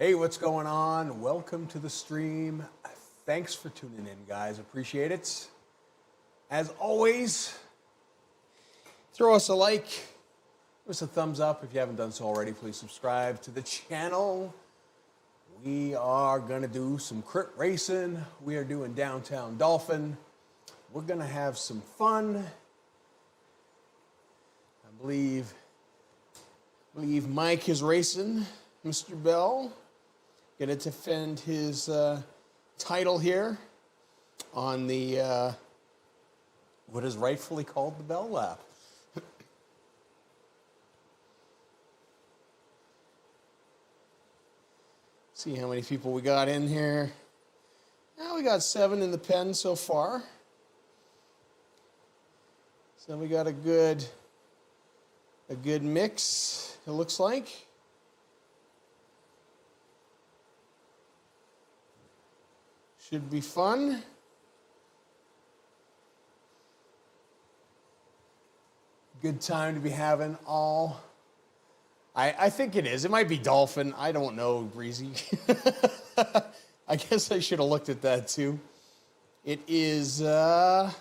Hey, what's going on? Welcome to the stream. Thanks for tuning in, guys. Appreciate it. As always, throw us a like, give us a thumbs up. If you haven't done so already, please subscribe to the channel. We are gonna do some crit racing. We are doing Downtown Dolphin. We're gonna have some fun. I believe Mike is racing. Mr. Bell, gonna defend his title here on the what is rightfully called the Bell Lap. See how many people we got in here. Now we got 7 in the pen so far. So we got a good mix, it looks like. Should be fun. Good time to be having all. I think it is. It might be Dolphin. I don't know, Breezy. I guess I should have looked at that too. It is the Bell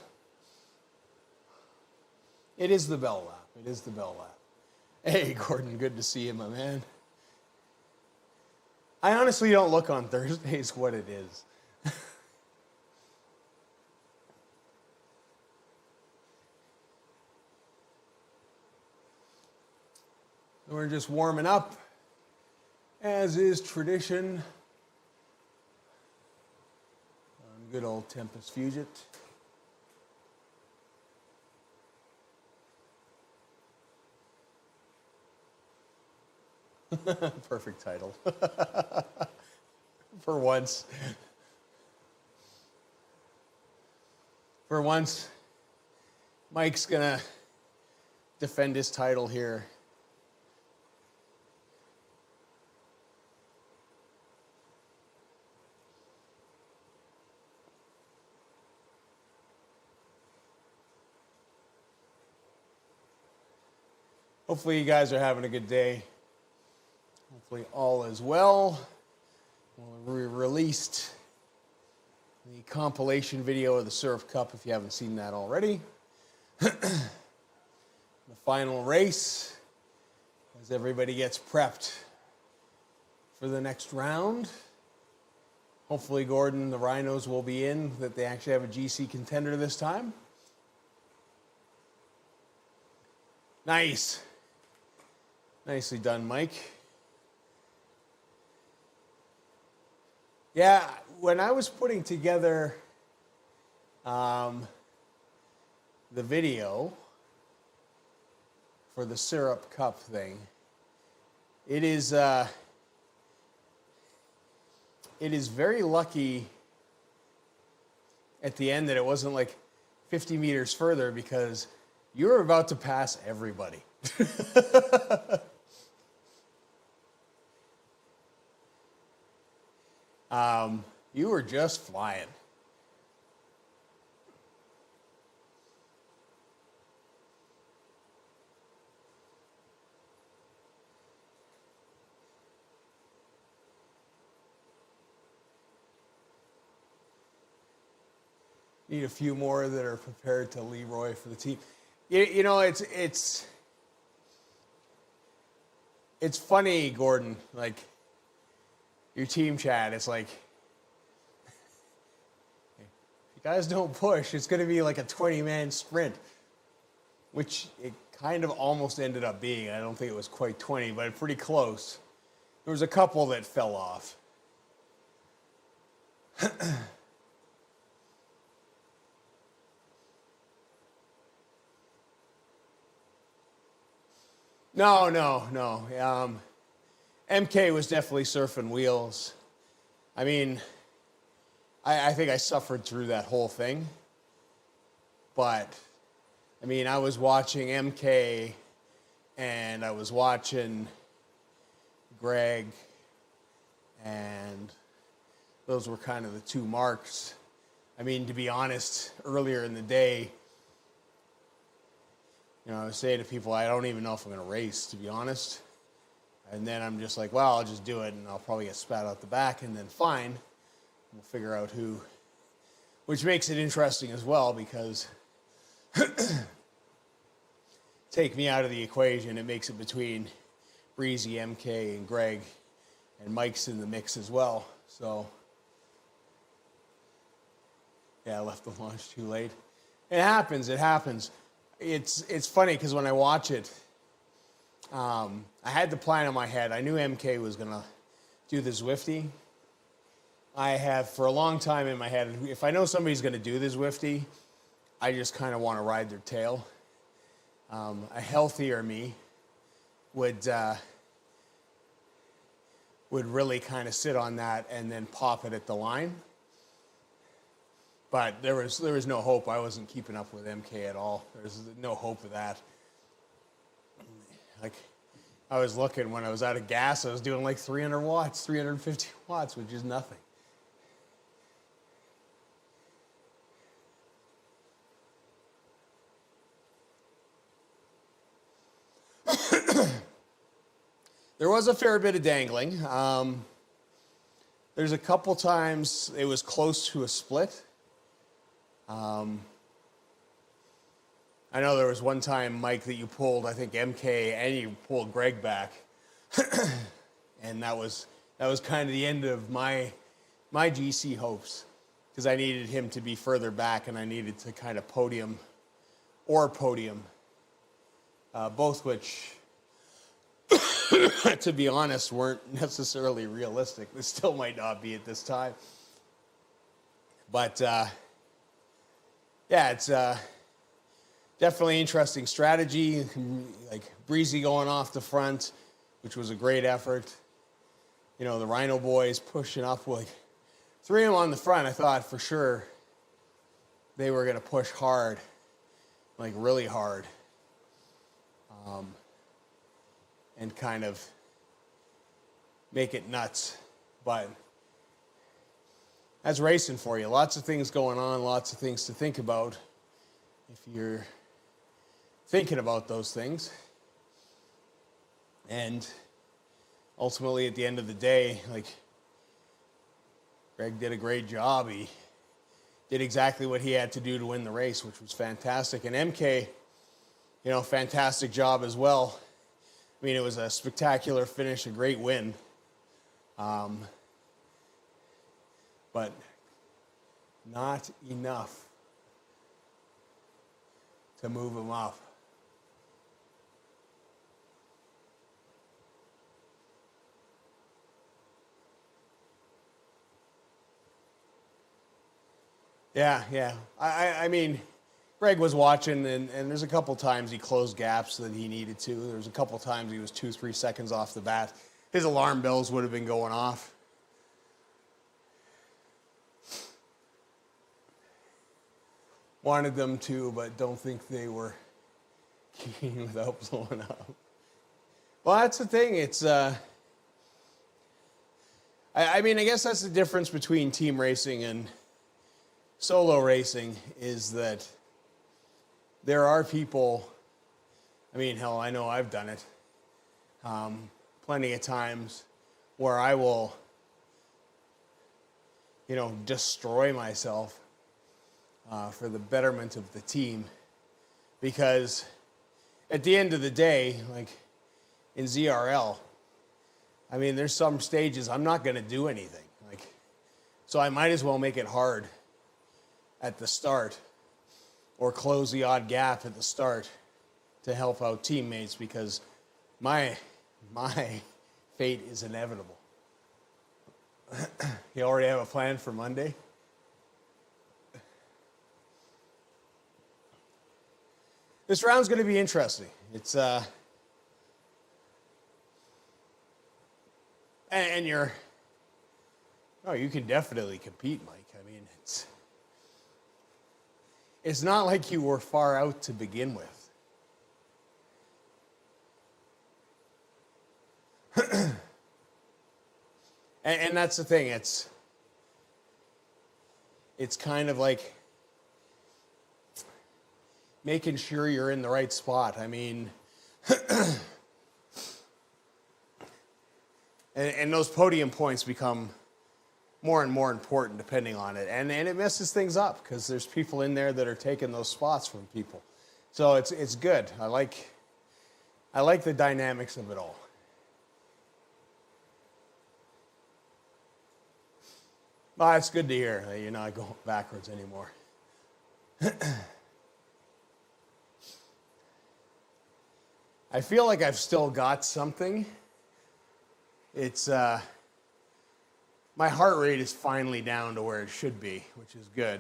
Lap. It is the Bell Lap. Hey, Gordon, good to see you, my man. I honestly don't look on Thursdays what it is. We're just warming up, as is tradition, on good old Tempest Fugit. Perfect title. For once. For once, Mike's gonna defend his title here. Hopefully you guys are having a good day. Hopefully all is well. We released the compilation video of the Surf Cup if you haven't seen that already. The final race as everybody gets prepped for the next round. Hopefully, Gordon, the Rhinos will be in, that they actually have a GC contender this time. Nice. Nicely done, Mike. Yeah, when I was putting together the video for the Syrup Cup thing, it is very lucky at the end that it wasn't like 50 meters further, because you were about to pass everybody. You were just flying. Need a few more that are prepared to Leroy for the team. You know, it's funny, Gordon, like your team chat, it's like, if you guys don't push, it's going to be like a 20-man sprint, which it kind of almost ended up being. I don't think it was quite 20, but pretty close. There was a couple that fell off. No. MK was definitely surfing wheels. I mean, I think I suffered through that whole thing. But, I mean, I was watching MK and I was watching Greg, and those were kind of the two marks. I mean, to be honest, earlier in the day, you know, I was saying to people, I don't even know if I'm going to race, to be honest. And then I'm just like, well, I'll just do it, and I'll probably get spat out the back, and then fine. We'll figure out who, which makes it interesting as well, because take me out of the equation, it makes it between Breezy, MK, and Greg, and Mike's in the mix as well. So, yeah, I left the launch too late. It happens, it happens. It's funny, because when I watch it, I had the plan in my head. I knew MK was going to do the Zwifty. I have, for a long time in my head, if I know somebody's going to do the Zwifty, I just kind of want to ride their tail. A healthier me would really kind of sit on that and then pop it at the line. But there was no hope. I wasn't keeping up with MK at all. There's no hope of that. Like, I was looking when I was out of gas, I was doing like 300 watts, 350 watts, which is nothing. There was a fair bit of dangling. There's a couple times it was close to a split. I know there was one time, Mike, that you pulled, I think, MK, and you pulled Greg back. And that was kind of the end of my GC hopes, because I needed him to be further back, and I needed to kind of podium, both which, to be honest, weren't necessarily realistic. This still might not be at this time. But, yeah, it's definitely interesting strategy, like Breezy going off the front, which was a great effort. You know, the Rhino boys pushing up, like 3 of them on the front. I thought for sure they were going to push hard, like really hard, and kind of make it nuts. But that's racing for you. Lots of things going on, lots of things to think about if you're thinking about those things. And ultimately, at the end of the day, like, Greg did a great job. He did exactly what he had to do to win the race, which was fantastic. And MK, you know, fantastic job as well. I mean, it was a spectacular finish, a great win. But not enough to move him up. Yeah. I mean, Greg was watching, and there's a couple times he closed gaps that he needed to. There was a couple times he was 2-3 seconds off the bat. His alarm bells would have been going off. Wanted them to, but don't think they were keen without blowing up. Well, that's the thing. It's, I mean, I guess that's the difference between team racing and solo racing, is that there are people, I mean, hell, I know I've done it plenty of times, where I will, you know, destroy myself for the betterment of the team. Because at the end of the day, like in ZRL, I mean, there's some stages I'm not going to do anything. Like, so I might as well make it hard at the start, or close the odd gap at the start to help out teammates, because my fate is inevitable. You already have a plan for Monday? This round's going to be interesting. It's and you can definitely compete, Mike. I mean, it's not like you were far out to begin with. And that's the thing. It's kind of like making sure you're in the right spot. I mean, And those podium points become more and more important depending on it. And it messes things up because there's people in there that are taking those spots from people. So it's good. I like the dynamics of it all. Well, it's good to hear that you're not going backwards anymore. I feel like I've still got something. It's my heart rate is finally down to where it should be, which is good.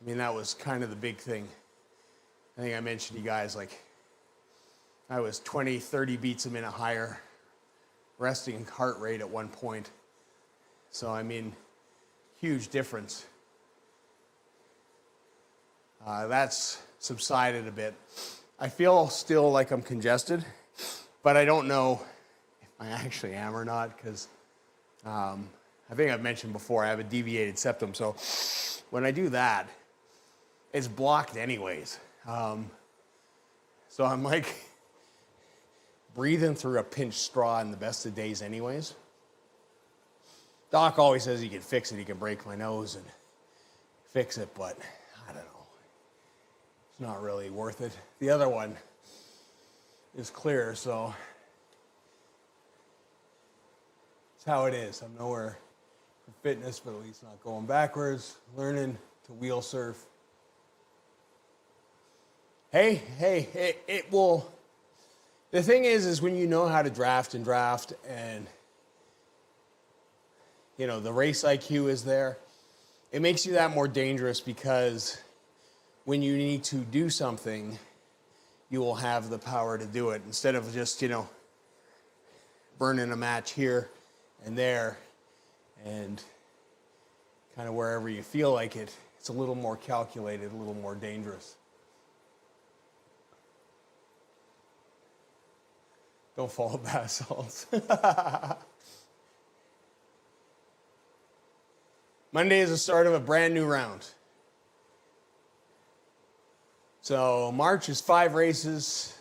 I mean, that was kind of the big thing. I think I mentioned to you guys, like, I was 20, 30 beats a minute higher resting heart rate at one point. So, I mean, huge difference. That's subsided a bit. I feel still like I'm congested, but I don't know if I actually am or not, because I think I've mentioned before, I have a deviated septum. So when I do that, it's blocked anyways. So I'm like breathing through a pinched straw in the best of days anyways. Doc always says he can fix it. He can break my nose and fix it, but I don't know. It's not really worth it. The other one is clear, so it's how it is. I'm nowhere for fitness, but at least not going backwards, learning to wheel surf. Hey, it will. The thing is when you know how to draft, and you know the race IQ is there, it makes you that more dangerous, because when you need to do something, you will have the power to do it instead of just, you know, burning a match here and there and kind of wherever you feel like it. It's a little more calculated, a little more dangerous. Don't follow bath salts. Monday is the start of a brand new round. So March is 5 races.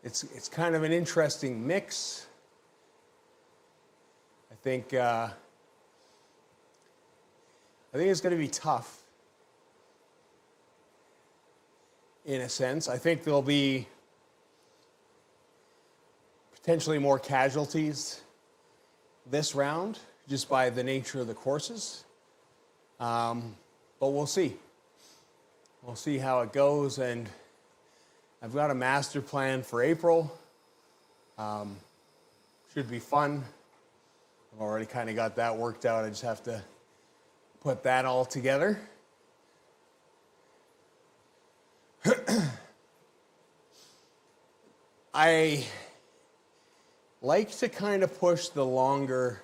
It's kind of an interesting mix. I think it's going to be tough. In a sense, I think there'll be potentially more casualties this round, just by the nature of the courses. But we'll see. We'll see how it goes, and I've got a master plan for April. Should be fun. I've already kind of got that worked out. I just have to put that all together. I like to kind of push the longer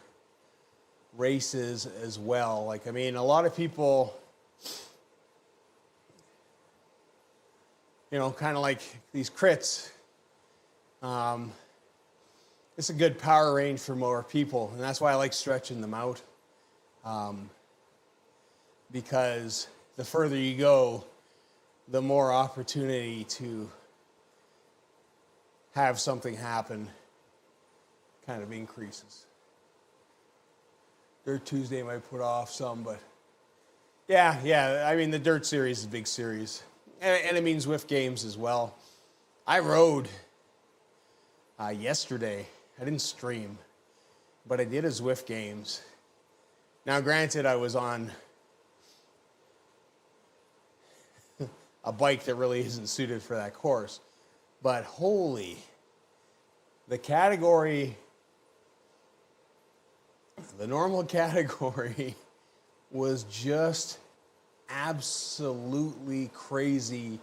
races as well. Like, I mean, a lot of people, you know, kind of like these crits. It's a good power range for more people, and that's why I like stretching them out. Because the further you go, the more opportunity to have something happen kind of increases. Dirt Tuesday might put off some, but yeah. I mean, the Dirt Series is a big series. And it means Zwift Games as well. I rode yesterday. I didn't stream, but I did a Zwift Games. Now, granted, I was on a bike that really isn't suited for that course. But holy, the category, the normal category was just absolutely crazy,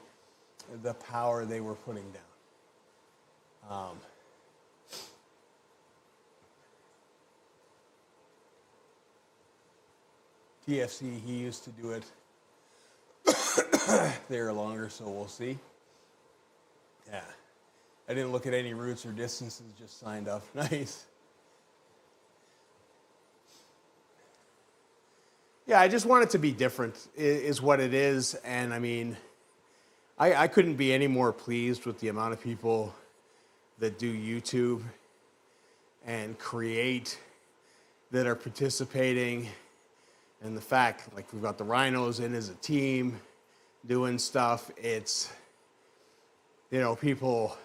the power they were putting down. TFC, he used to do it. They're longer, so we'll see. Yeah. I didn't look at any routes or distances, just signed up. Nice. Yeah, I just want it to be different, is what it is. And I mean, I couldn't be any more pleased with the amount of people that do YouTube and create, that are participating, and the fact, like, we've got the Rhinos in as a team doing stuff. It's, you know, people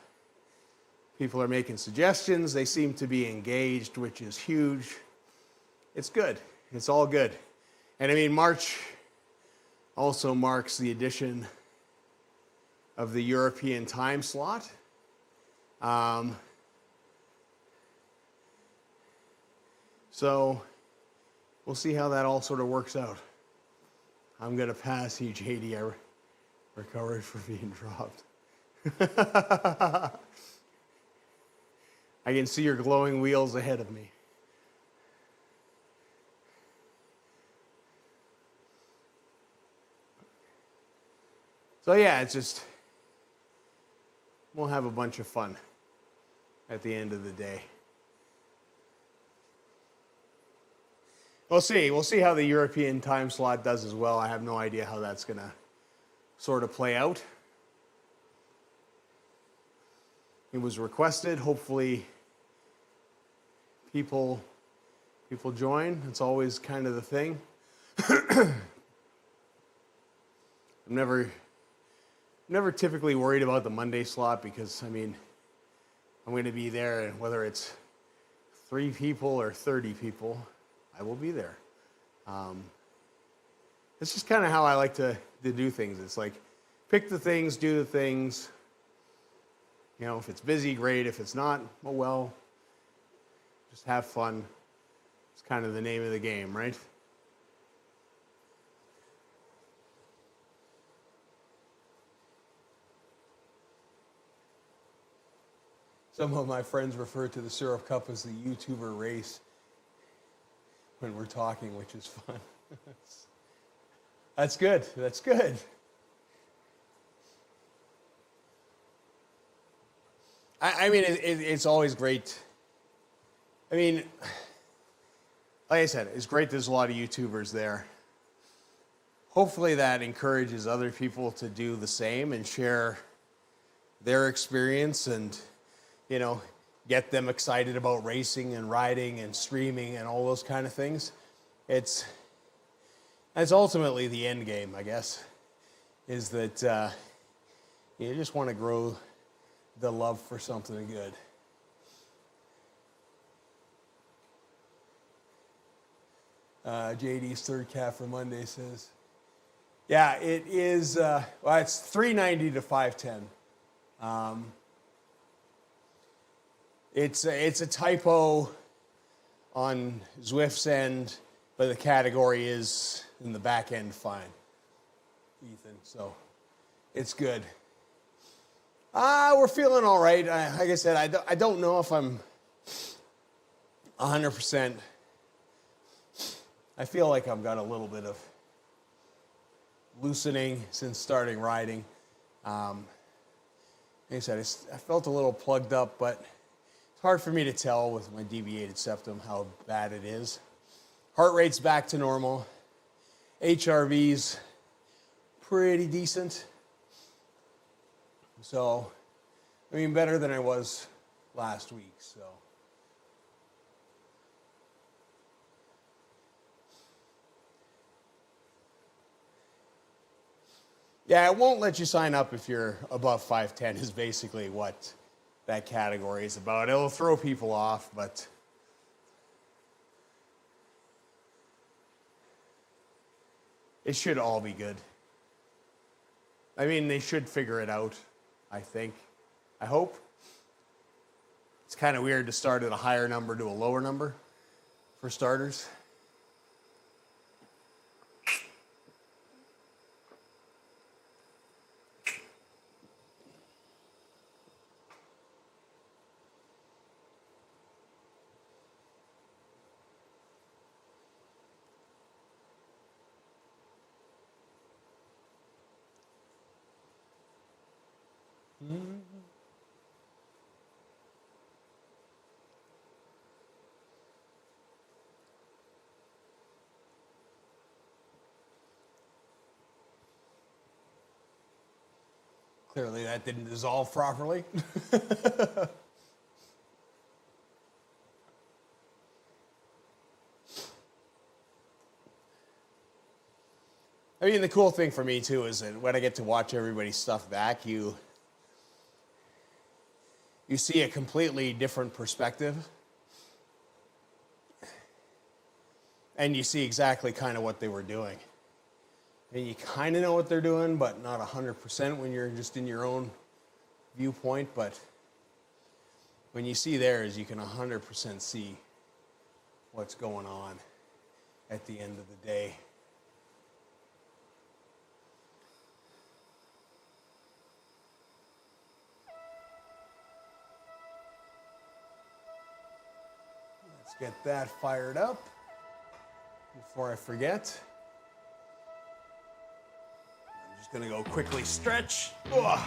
are making suggestions. They seem to be engaged, which is huge. It's good. It's all good. And I mean, March also marks the addition of the European time slot. So we'll see how that all sort of works out. I'm going to pass you, JD. I recovered from being dropped. I can see your glowing wheels ahead of me. So yeah, it's just, we'll have a bunch of fun at the end of the day. We'll see. We'll see how the European time slot does as well. I have no idea how that's going to sort of play out. It was requested. Hopefully people join. It's always kind of the thing. I'm never typically worried about the Monday slot because, I mean, I'm going to be there, and whether it's 3 people or 30 people, I will be there. It's just kind of how I like to do things. It's like, pick the things, do the things. You know, if it's busy, great. If it's not, oh well. Just have fun. It's kind of the name of the game, right? Some of my friends refer to the Syrup Cup as the YouTuber race when we're talking, which is fun. That's good. That's good. I mean, it's always great. I mean, like I said, it's great there's a lot of YouTubers there. Hopefully that encourages other people to do the same and share their experience and, you know, get them excited about racing and riding and streaming and all those kind of things. That's ultimately the end game, I guess, is that you just want to grow the love for something good. JD's third calf for Monday says, yeah, it is, well, it's 390 to 510. It's a typo on Zwift's end, but the category is in the back end fine, Ethan, so it's good. We're feeling all right. Like I said, I don't know if I'm 100%. I feel like I've got a little bit of loosening since starting riding. Like I said, I felt a little plugged up, but it's hard for me to tell with my deviated septum how bad it is. Heart rate's back to normal. HRV's pretty decent. So, I mean, better than I was last week, so. Yeah, it won't let you sign up if you're above 5'10", is basically what that category is about. It'll throw people off, but it should all be good. I mean, they should figure it out, I think. I hope. It's kind of weird to start at a higher number to a lower number for starters. Clearly that didn't dissolve properly. I mean, the cool thing for me too is that when I get to watch everybody's stuff back, you see a completely different perspective. And you see exactly kind of what they were doing. And you kind of know what they're doing, but not 100% when you're just in your own viewpoint. But when you see theirs, you can 100% see what's going on at the end of the day. Let's get that fired up before I forget. Gonna go quickly stretch. Ugh.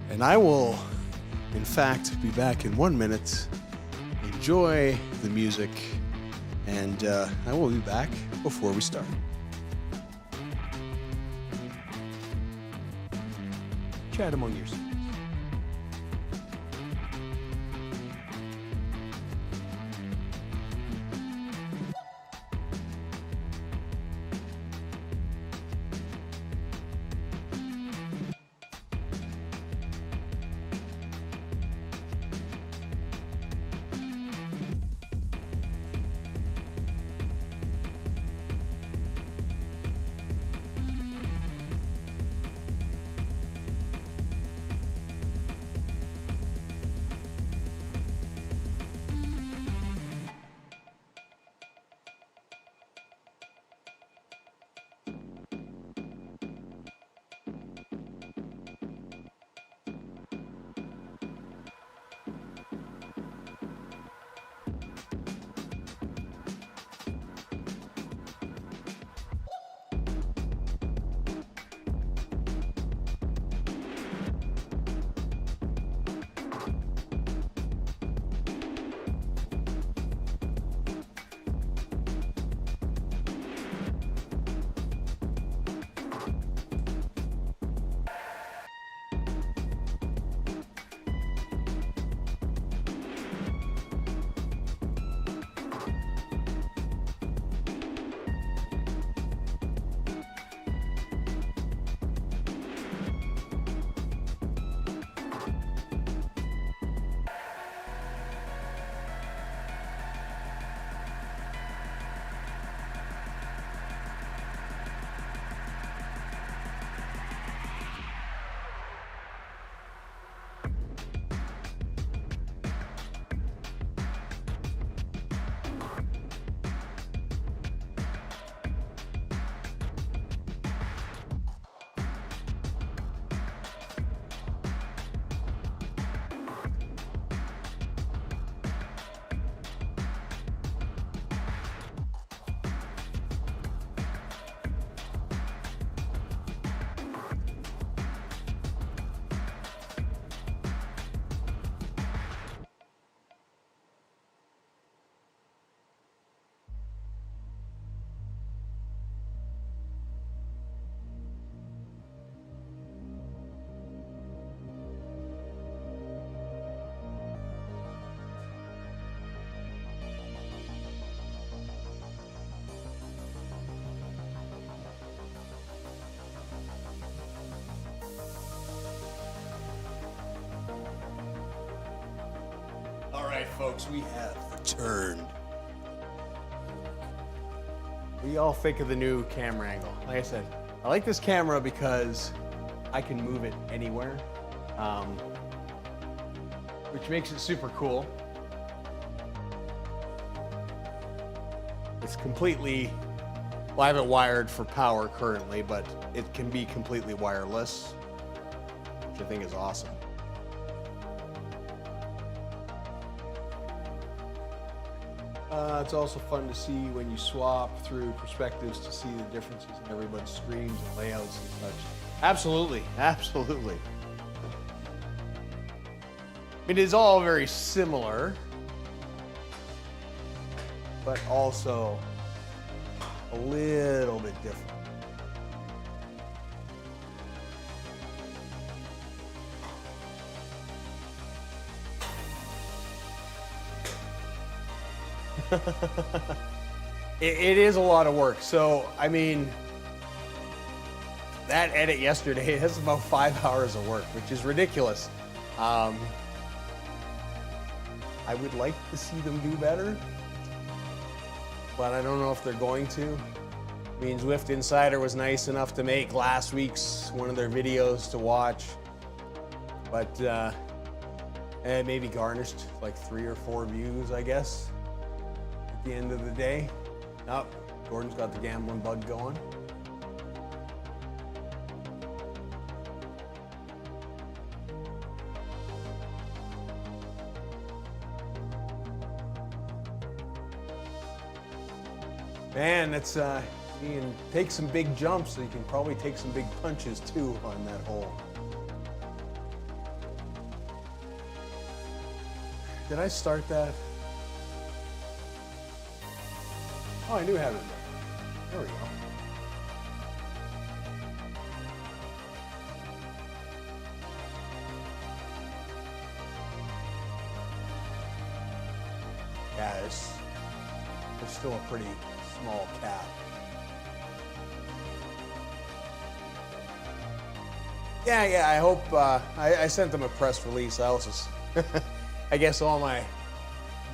And I will, in fact, be back in 1 minute. Enjoy the music, and I will be back before we start. Chat among yourselves. All right, folks, we have returned. What do you all think of the new camera angle? Like I said, I like this camera because I can move it anywhere, which makes it super cool. It's completely, well, I have it wired for power currently, but it can be completely wireless, which I think is awesome. It's also fun to see when you swap through perspectives to see the differences in everybody's screens and layouts and such. Absolutely, absolutely. It is all very similar, but also a little bit different. It is a lot of work. So, I mean, that edit yesterday, that's about 5 hours of work, which is ridiculous. I would like to see them do better, but I don't know if they're going to. I mean, Zwift Insider was nice enough to make last week's one of their videos to watch, but it maybe garnished like 3 or 4 views, I guess, at the end of the day. Oh, Gordon's got the gambling bug going. Man, that's you can take some big jumps, so you can probably take some big punches too on that hole. Did I start that? Oh, I do have it there. There we go. Yeah, there's still a pretty small cap. Yeah, I hope, I sent them a press release. I also, I guess all my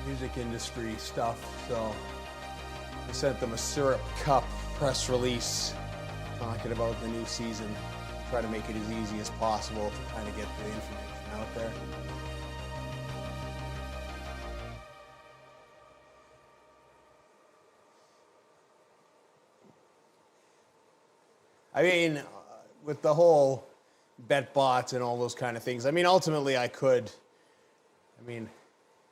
music industry stuff, so I sent them a Syrup Cup press release talking about the new season. Try to make it as easy as possible to kind of get the information out there. I mean, with the whole bet bots and all those kind of things, I mean, ultimately I could, I mean,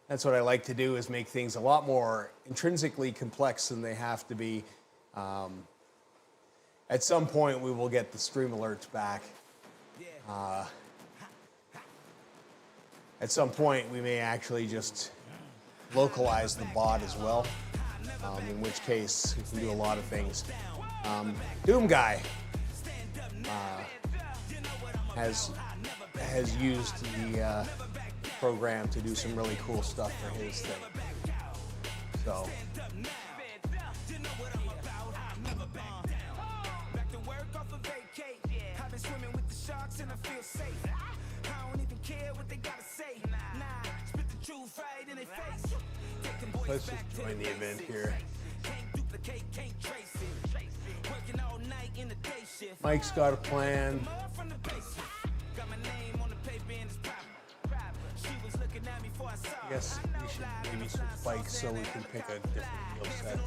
that's what I like to do, is make things a lot more intrinsically complex than they have to be. At some point we will get the stream alerts back. At some point we may actually just localize the bot as well, in which case we can do a lot of things. Doom Guy has used the program to do some really cool stuff for his thing. So. Let's just join the event here. Mike's got a plan. I guess we should maybe switch bikes so we can pick a different wheel set.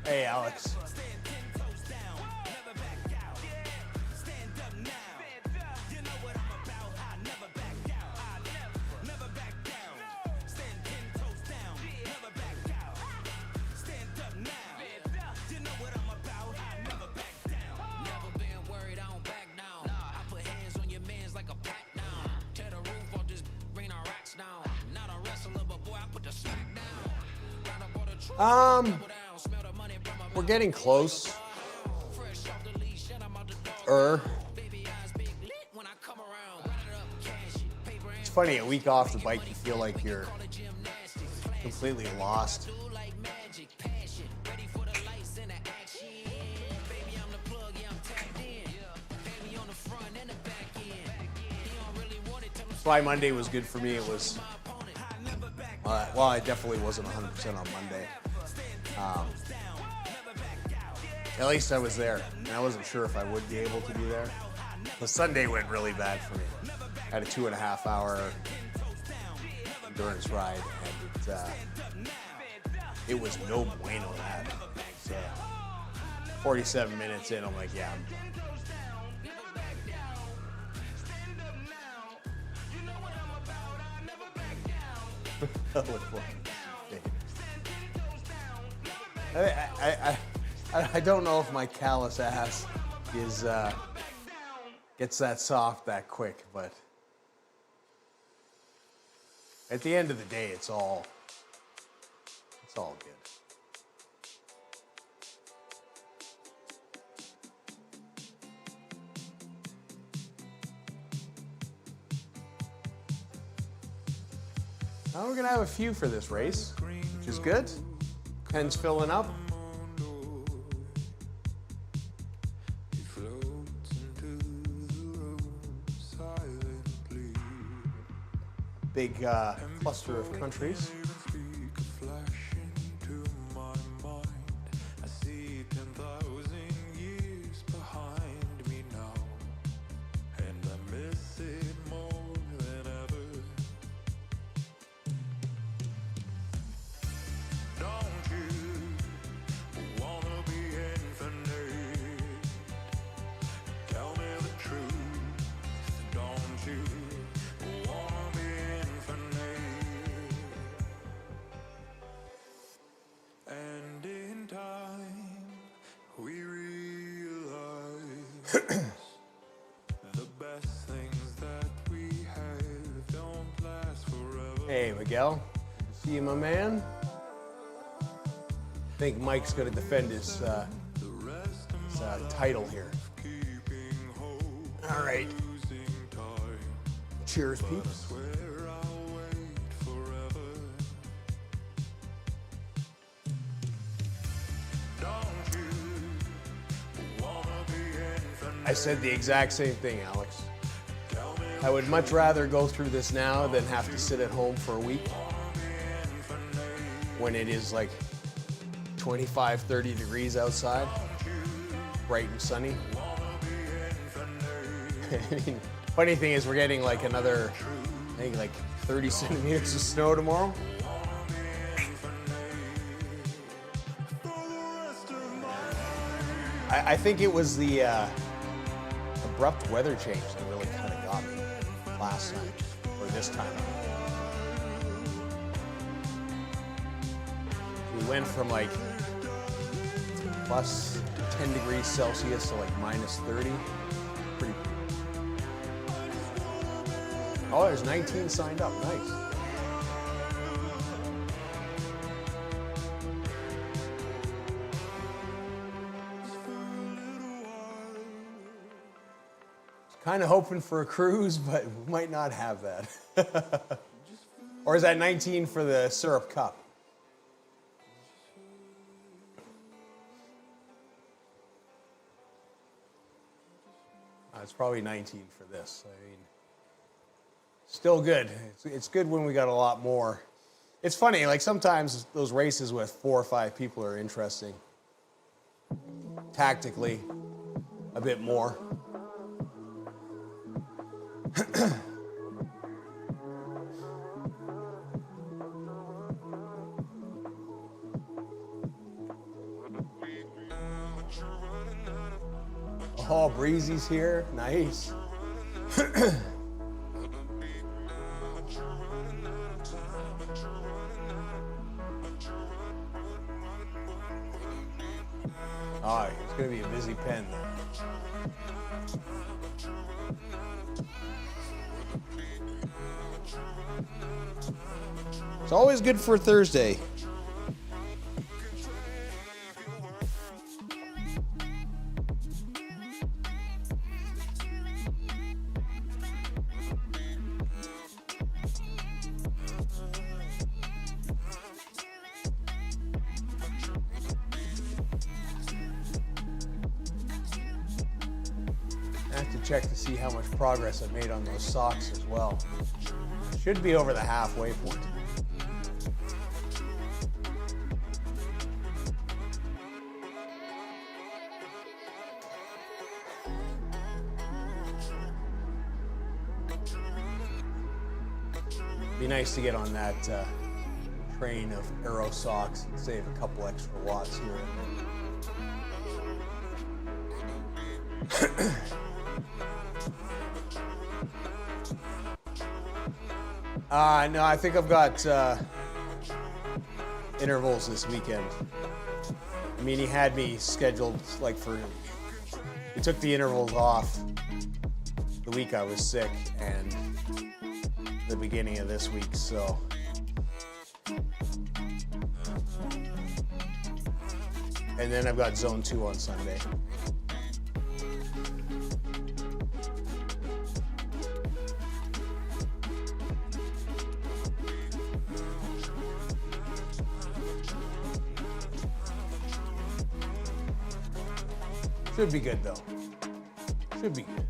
Hey, Alex. We're getting close. It's funny, a week off the bike, you feel like you're completely lost. That's why Monday was good for me. It was, well, I definitely wasn't 100% on Monday. At least I was there, and I wasn't sure if I would be able to be there. The Sunday went really bad for me. I had a 2.5 hour endurance ride, and it was no bueno that. So 47 minutes in, I'm like, yeah, I'm done. Look forward to it. I don't know if my callous ass is gets that soft that quick, but at the end of the day, it's all good. Now we're gonna have a few for this race, which is good. Pen's filling up. Big cluster of countries. Hey, Miguel. See you, my man. I think Mike's going to defend his title here. All right. Cheers, peeps. I said the exact same thing, Alex. I would much rather go through this now than have to sit at home for a week when it is like 25, 30 degrees outside, bright and sunny. I mean, funny thing is we're getting like another, I think like 30 centimeters of snow tomorrow. I think it was the abrupt weather change that really kind of got me last time, or this time. We went from like plus 10 degrees Celsius to like minus 30. Pretty. Oh, there's 19 signed up. Nice. Kind of hoping for a cruise, but we might not have that. Or is that 19 for the Syrup Cup? It's probably 19 for this. I mean, still good. It's good when we got a lot more. It's funny, like sometimes those races with 4 or 5 people are interesting. Tactically, a bit more. Oh, Breezy's here. Nice. Oh, it's going to be a busy pen. It's always good for Thursday. I have to check to see how much progress I've made on those socks as well. Should be over the halfway point. Be nice to get on that train of Aero socks and save a couple extra watts here and there. No, I think I've got intervals this weekend. mean, he had me scheduled like for, he took the intervals off the week I was sick and the beginning of this week, so. And then I've got zone 2 on Sunday. Should be good though. Should be good.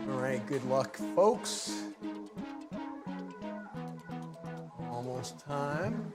All right, good luck, folks. Almost time.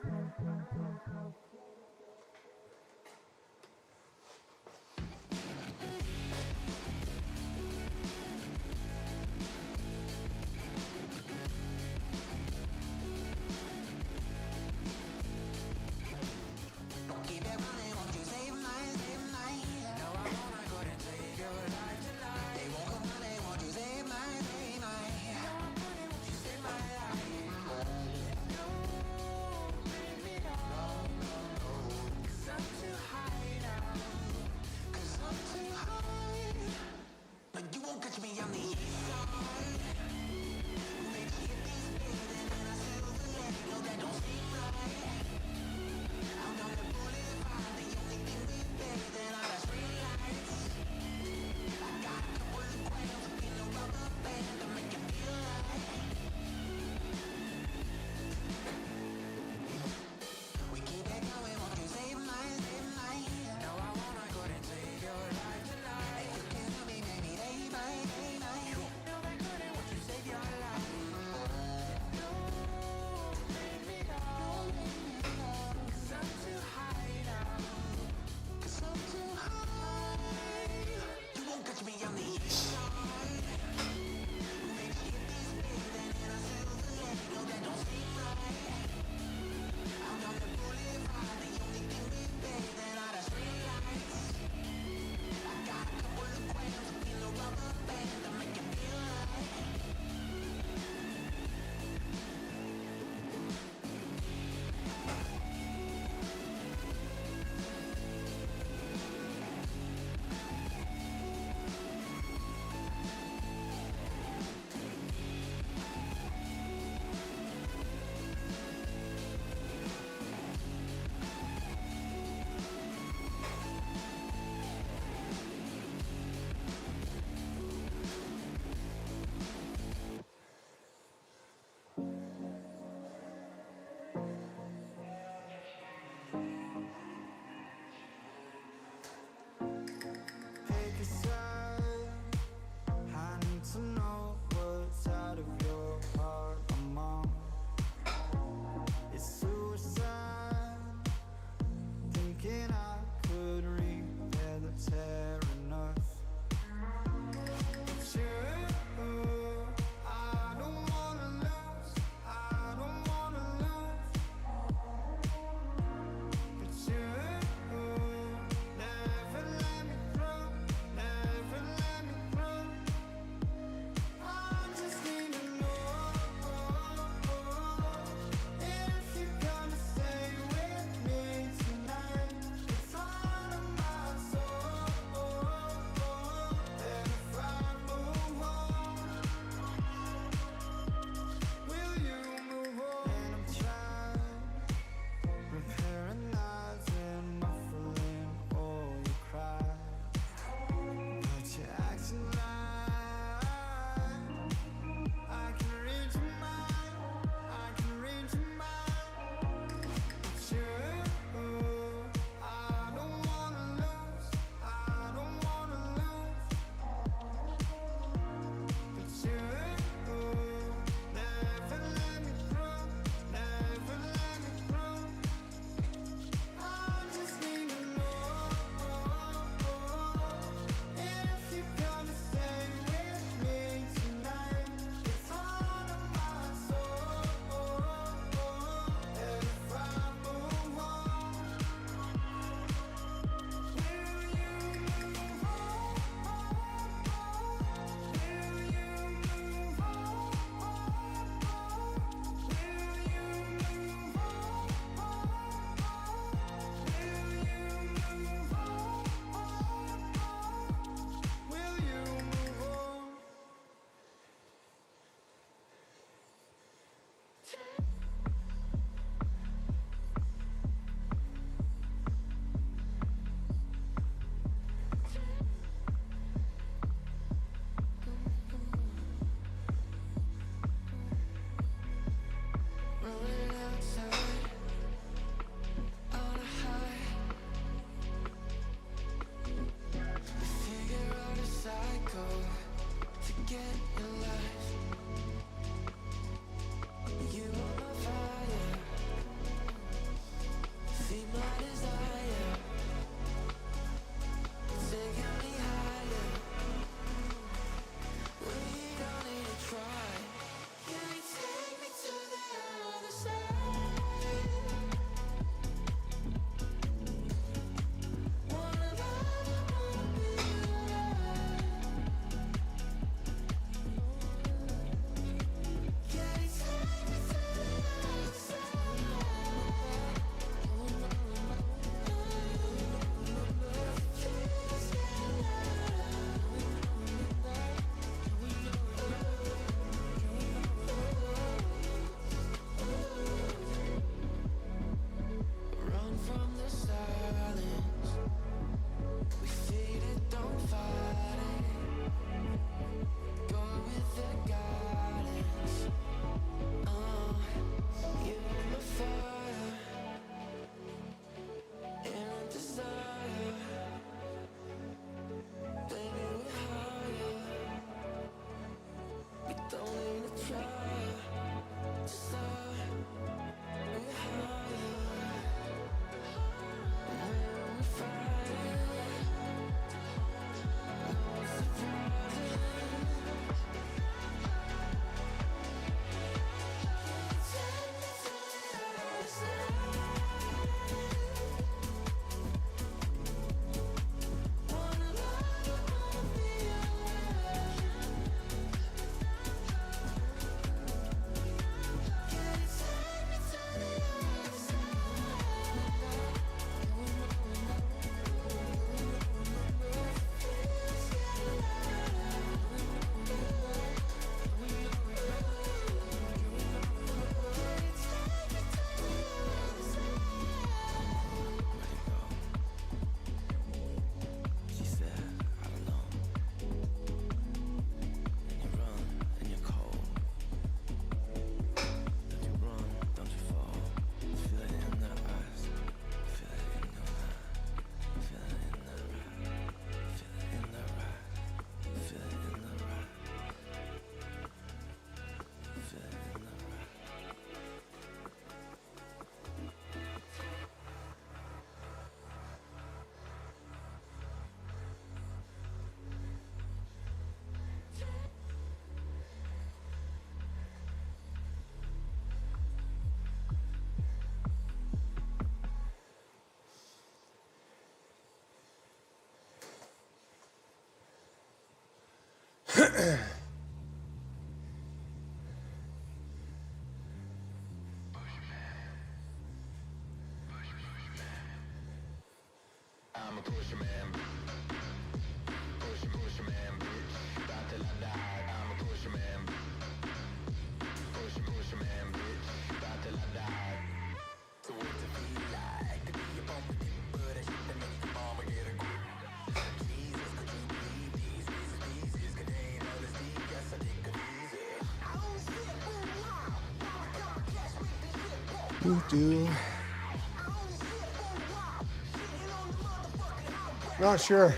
Not sure.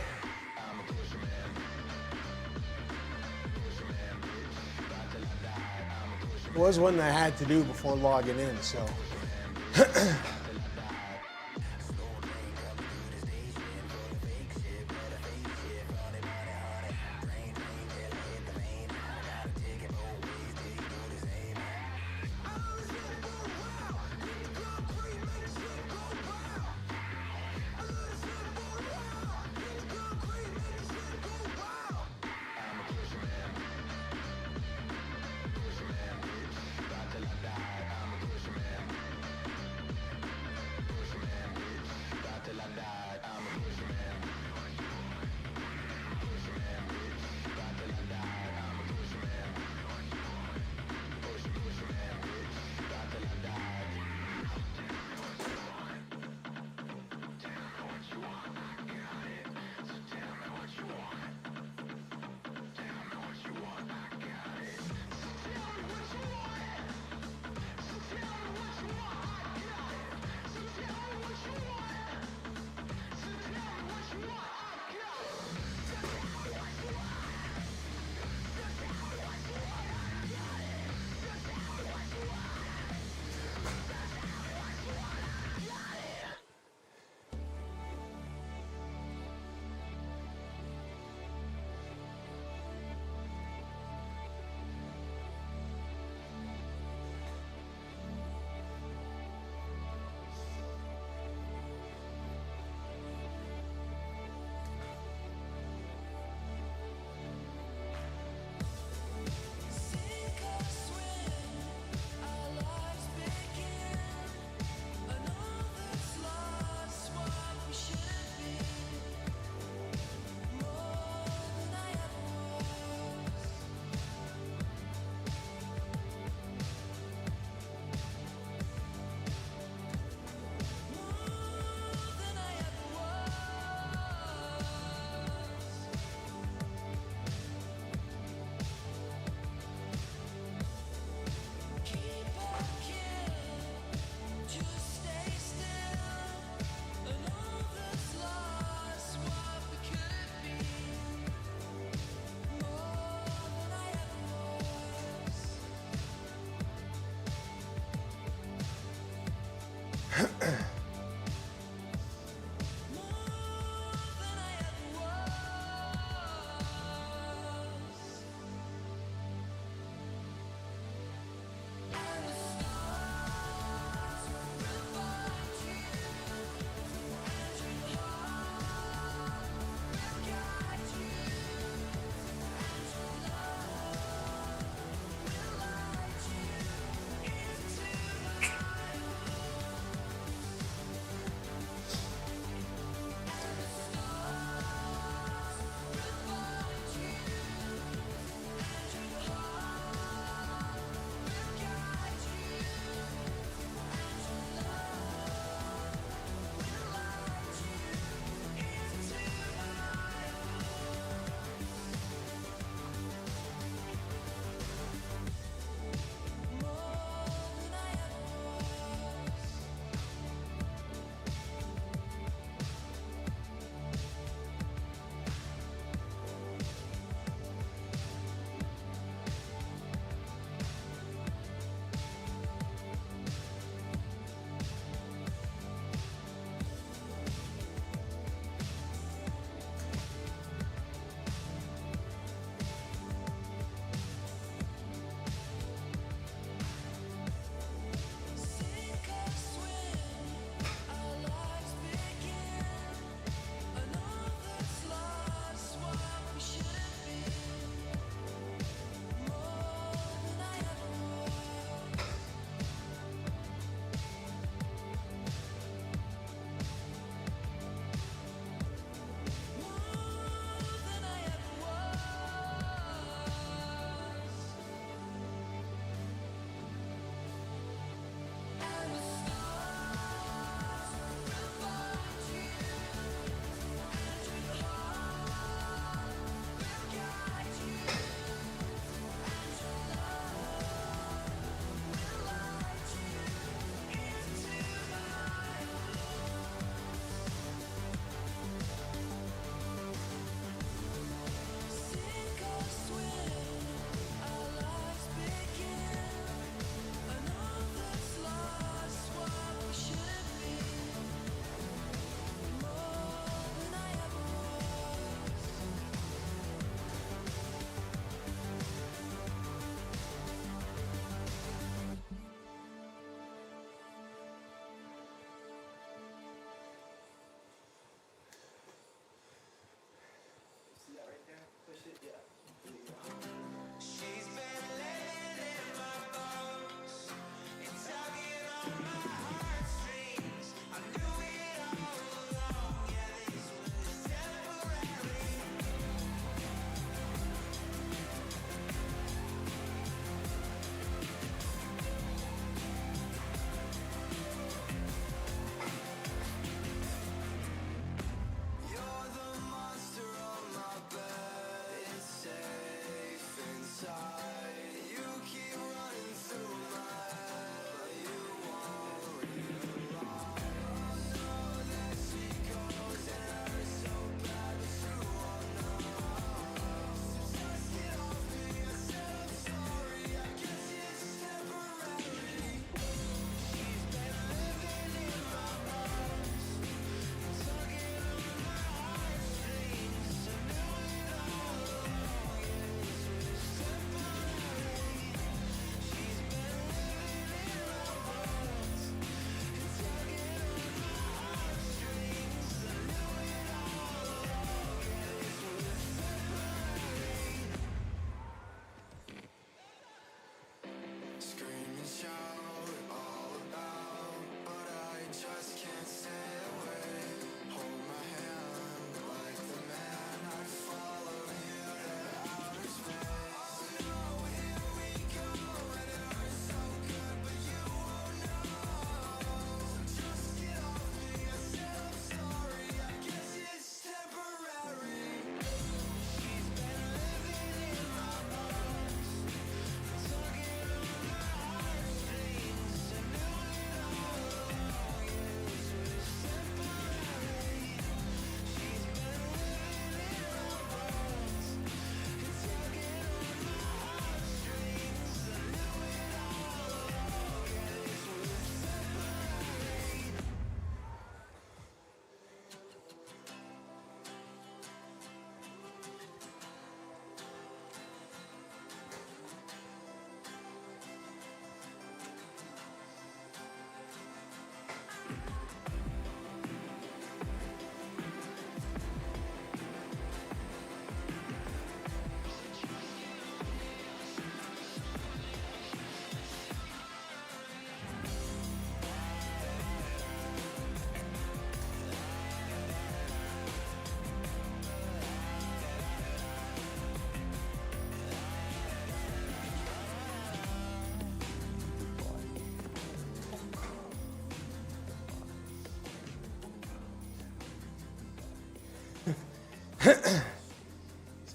It was one that I had to do before logging in, so.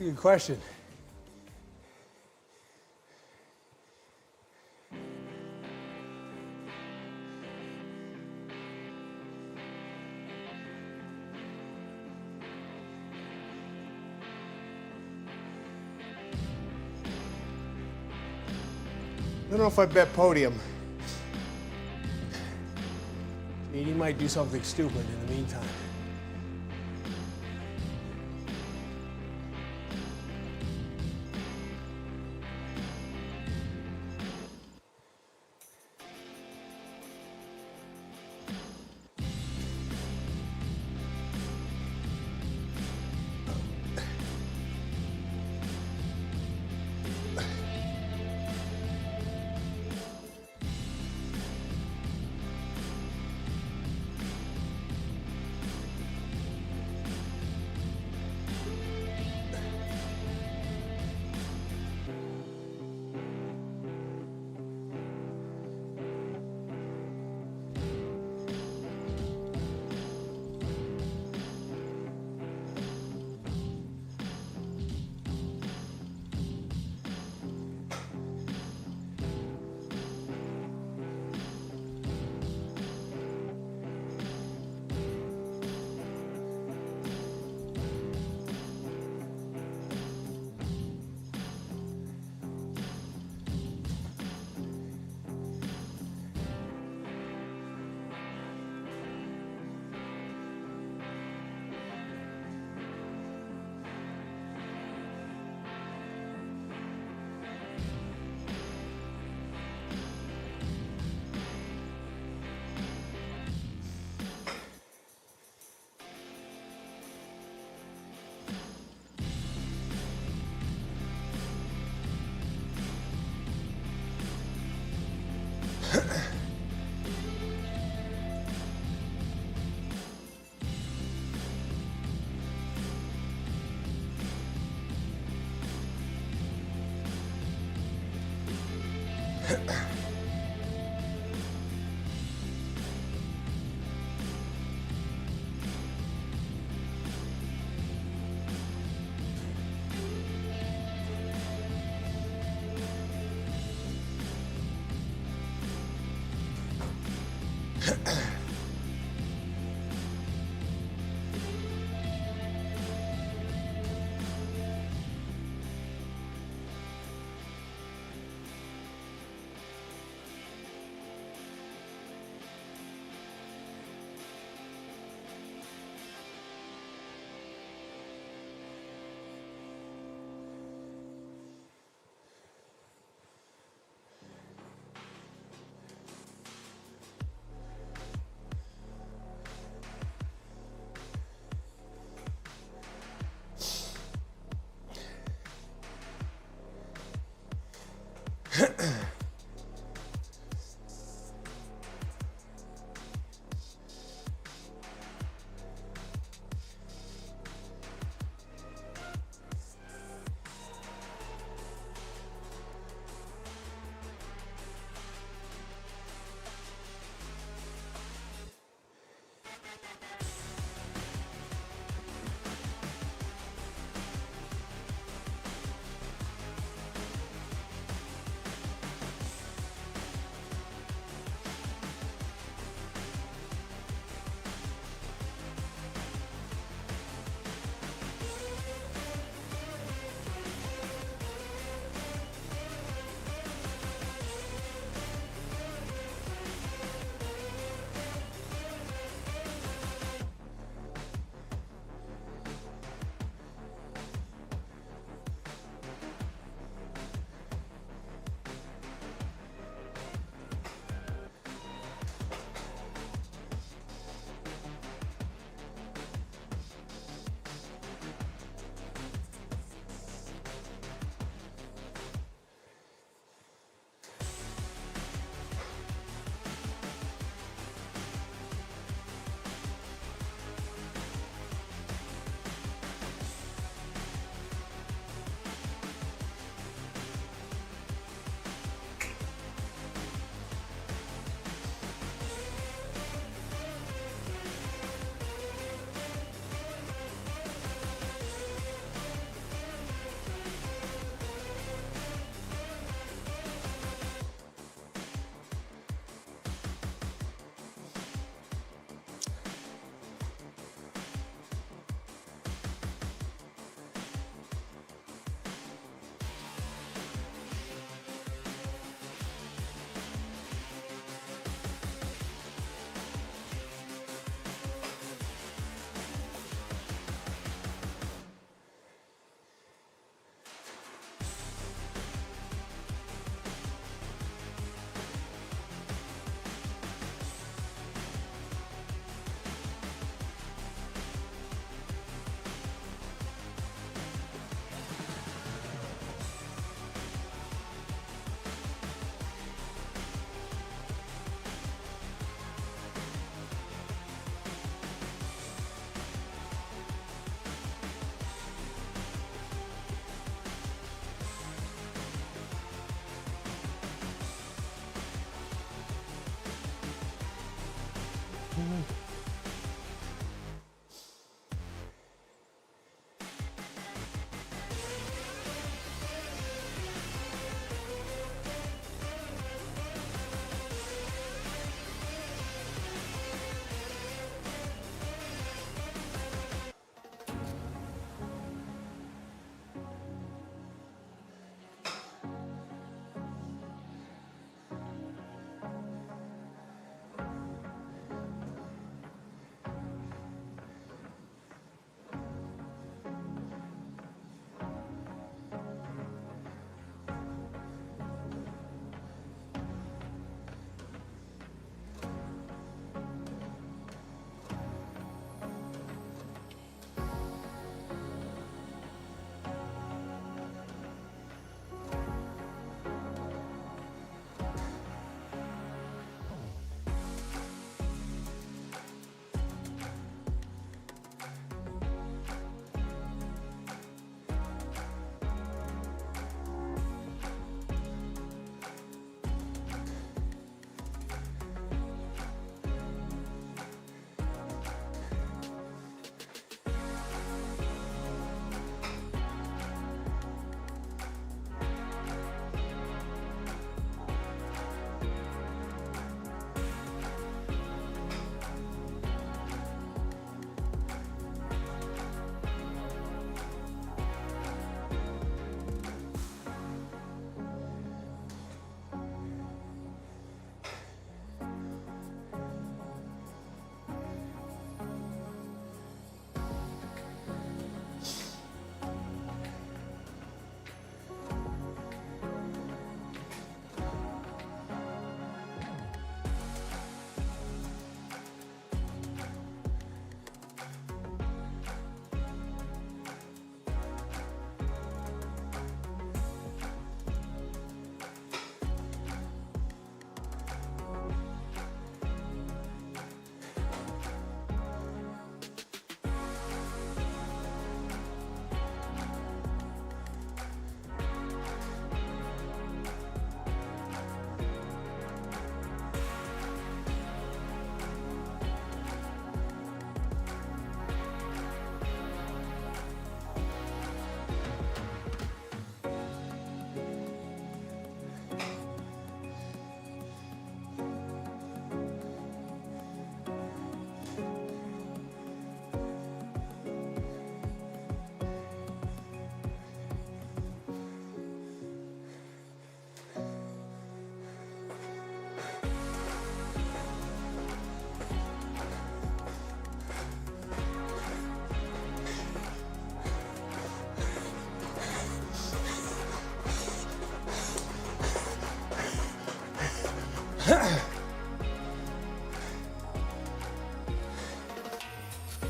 a good question. I don't know if I bet podium. I mean, he might do something stupid in the meantime.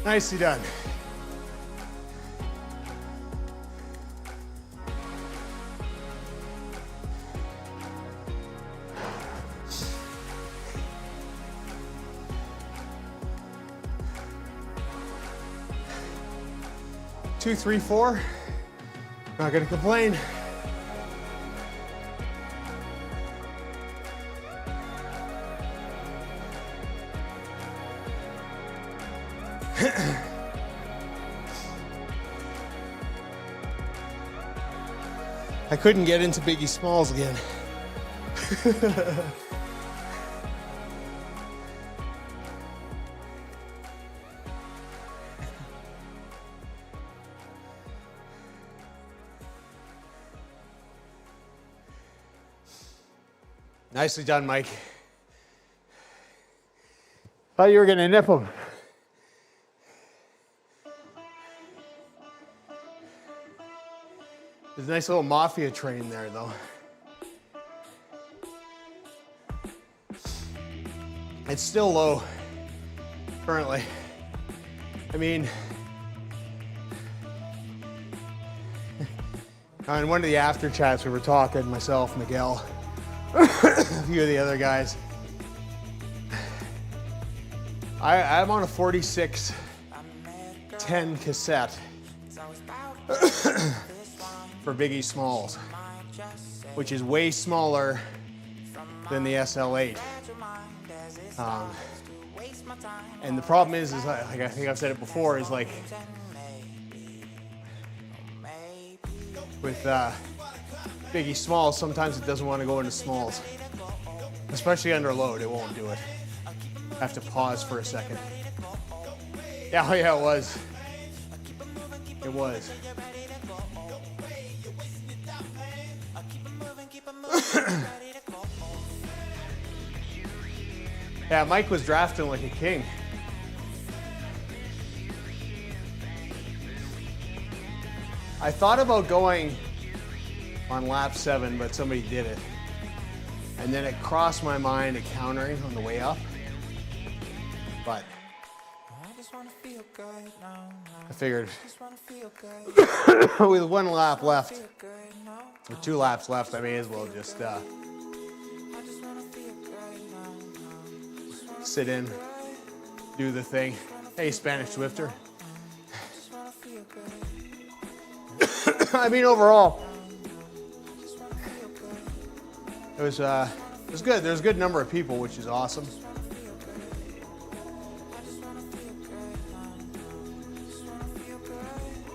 Nicely done. Two, three, four. Not gonna complain. I couldn't get into Biggie Smalls again. Nicely done, Mike. Thought you were gonna nip him. There's a nice little mafia train there, though. It's still low, currently. I mean, on one of the after chats we were talking, myself, Miguel, a few of the other guys. I'm on a 4610 cassette for Biggie Smalls, which is way smaller than the SL8. And the problem is like I think I've said it before, is like with Biggie Smalls, sometimes it doesn't want to go into smalls, especially under load. It won't do it. I have to pause for a second. Yeah, oh yeah, it was. It was. Yeah, Mike was drafting like a king. I thought about going on lap 7, but somebody did it. And then it crossed my mind a countering on the way up. But I figured with 1 lap left, or 2 laps left, I may as well just sit in, do the thing. Hey, Spanish Zwifter. I mean, overall, it was good. There's a good number of people, which is awesome.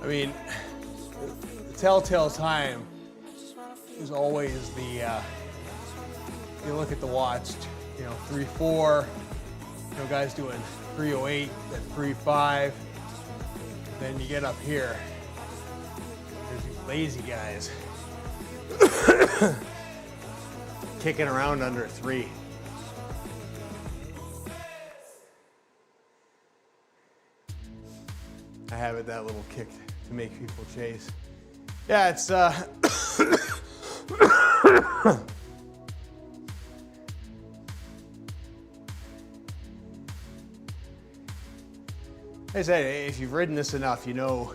I mean, the telltale time is always the, you look at the watch, 3:04, guys doing 3:08, then 3:05, then you get up here, there's these lazy guys kicking around under 3. I have it, that little kick to make people chase. Yeah, it's I said, if you've ridden this enough, you know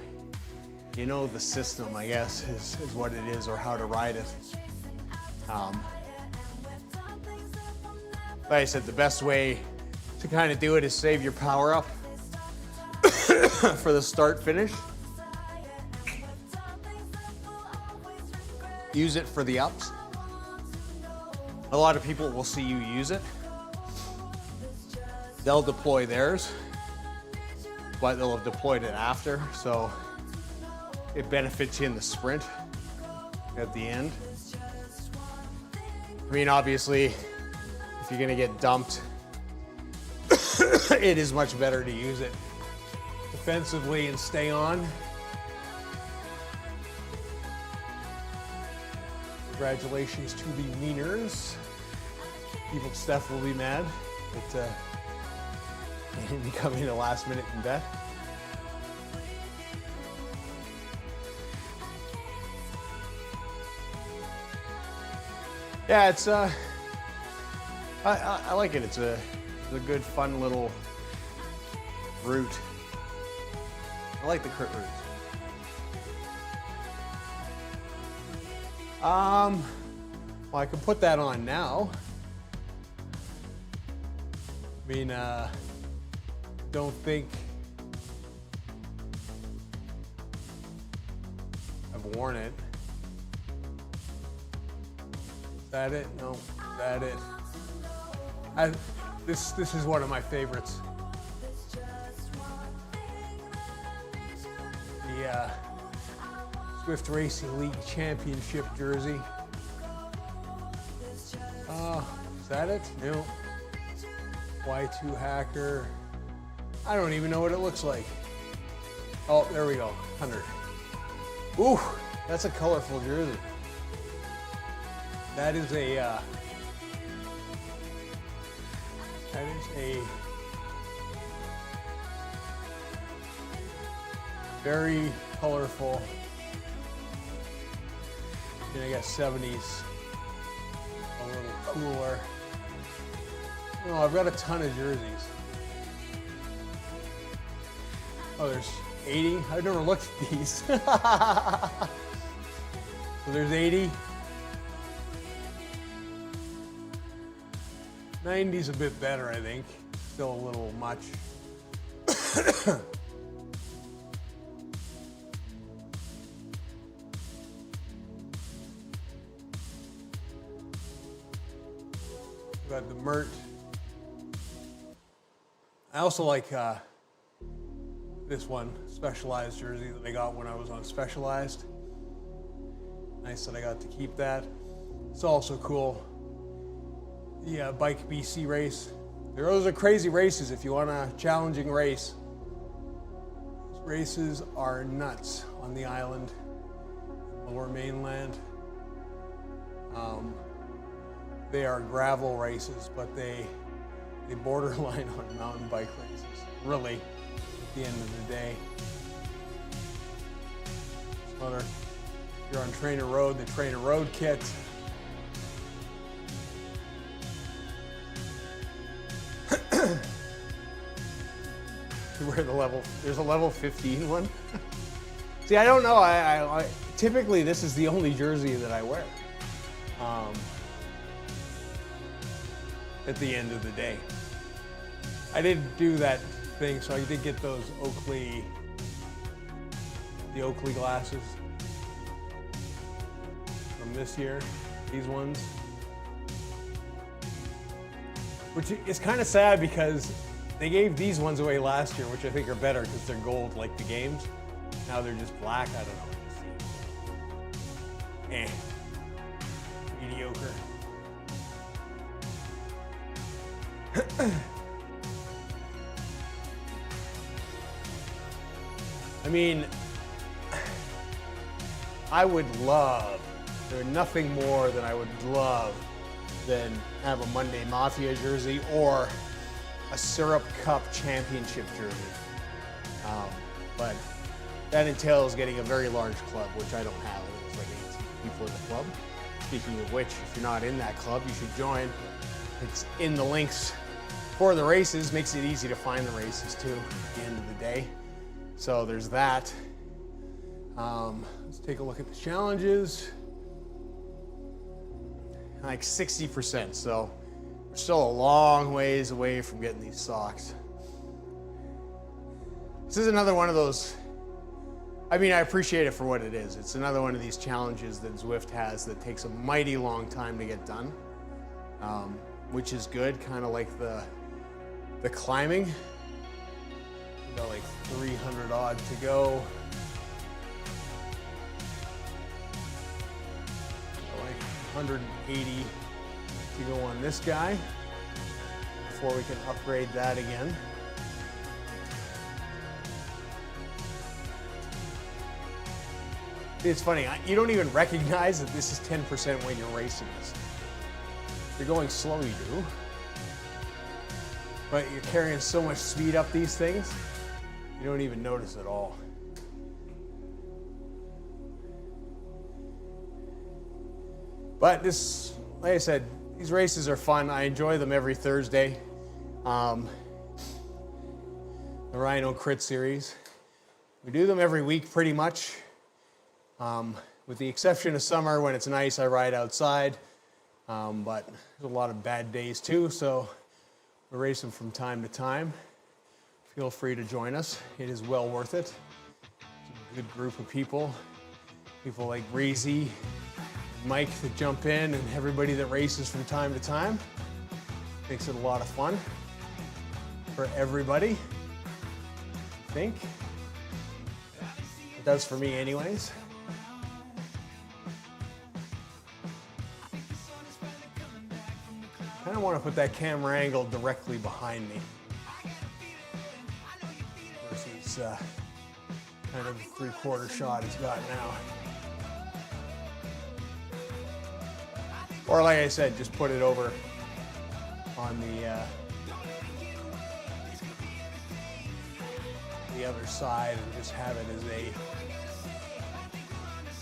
the system, I guess, is what it is, or how to ride it. Like I said, the best way to kind of do it is save your power up for the start finish. Use it for the ups. A lot of people will see you use it. They'll deploy theirs, but they'll have deployed it after, so it benefits you in the sprint at the end. I mean, obviously, if you're gonna get dumped, it is much better to use it defensively and stay on. Congratulations to the wieners. Evil Steph will be mad at becoming a last minute in bet. Yeah, it's I like it. It's a good, fun little route. I like the crit routes. Well, I can put that on now. I mean, don't think I've worn it. Is that it? No, is that it? This is one of my favorites. The Zwift Racing League Championship jersey. Is that it? No. Y2 Hacker. I don't even know what it looks like. Oh, there we go. 100. Ooh, that's a colorful jersey. That is a very colorful, I guess 70s, a little cooler. Oh, I've got a ton of jerseys. Oh, there's 80. I've never looked at these. So there's 80. 90's a bit better, I think. Still a little much. Got the Mert. I also like this one, Specialized jersey that I got when I was on Specialized. Nice that I got to keep that. It's also cool. The Bike BC race. Those are crazy races if you want a challenging race. Those races are nuts on the island, Lower Mainland. They are gravel races, but they borderline on mountain bike races, really, at the end of the day. So if you're on Trainer Road, the Trainer Road kit. There's a level 15 one. See, I don't know. I typically this is the only jersey that I wear. At the end of the day, I did do that thing, so I did get those the Oakley glasses from this year. These ones, which is kind of sad because they gave these ones away last year, which I think are better because they're gold like the games. Now they're just black. I don't know. Mediocre. I mean, I would love, there's nothing more than I would love than have a Monday Mafia jersey or a Syrup Cup Championship jersey. But that entails getting a very large club, which I don't have. It's like 18 people in the club. Speaking of which, if you're not in that club, you should join. It's in the links for the races. Makes it easy to find the races too at the end of the day. So there's that. Let's take a look at the challenges. Like 60%, so we're still a long ways away from getting these socks. This is another one of those, I mean, I appreciate it for what it is. It's another one of these challenges that Zwift has that takes a mighty long time to get done, which is good, kind of like the climbing. We've got like 300 odd to go. Like 180 to go on this guy before we can upgrade that again. It's funny, you don't even recognize that this is 10% when you're racing this. If you're going slow, you do. But you're carrying so much speed up these things, you don't even notice at all. But this, like I said, These races are fun. I enjoy them every Thursday. The Rhino Crit series. We do them every week pretty much. With the exception of summer when it's nice, I ride outside. But there's a lot of bad days too, so we race them from time to time. Feel free to join us. It is well worth it. It's a good group of people. People like Breezy, Mike that jump in, and everybody that races from time to time. Makes it a lot of fun for everybody, I think. It does for me anyways. I don't want to put that camera angle directly behind me. Versus kind of a 3/4 shot it's got now. Or like I said, just put it over on the other side and just have it as a